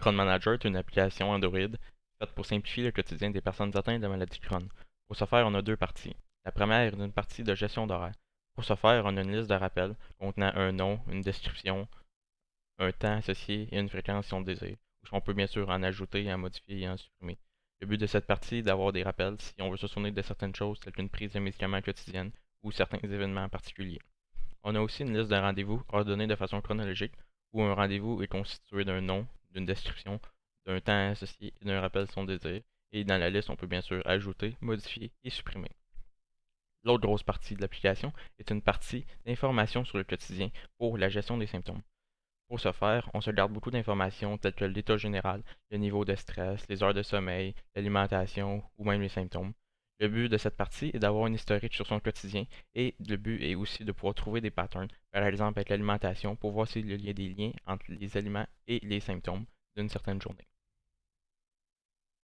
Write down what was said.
Crohn Manager est une application Android faite pour simplifier le quotidien des personnes atteintes de la maladie de Crohn. Pour ce faire, on a deux parties. La première est une partie de gestion d'horaire. Pour ce faire, on a une liste de rappels contenant un nom, une description, un temps associé et une fréquence si on le désire. On peut bien sûr en ajouter, en modifier et en supprimer. Le but de cette partie est d'avoir des rappels si on veut se souvenir de certaines choses telles qu'une prise de médicaments quotidienne ou certains événements particuliers. On a aussi une liste de rendez-vous ordonnée de façon chronologique où un rendez-vous est constitué d'un nom, d'une description, d'un temps associé et d'un rappel si on le désire. Et dans la liste, on peut bien sûr ajouter, modifier et supprimer. L'autre grosse partie de l'application est une partie d'information sur le quotidien pour la gestion des symptômes. Pour ce faire, on se garde beaucoup d'informations telles que l'état général, le niveau de stress, les heures de sommeil, l'alimentation ou même les symptômes. Le but de cette partie est d'avoir une historique sur son quotidien et le but est aussi de pouvoir trouver des patterns, par exemple avec l'alimentation, pour voir s'il y a des liens entre les aliments et les symptômes d'une certaine journée.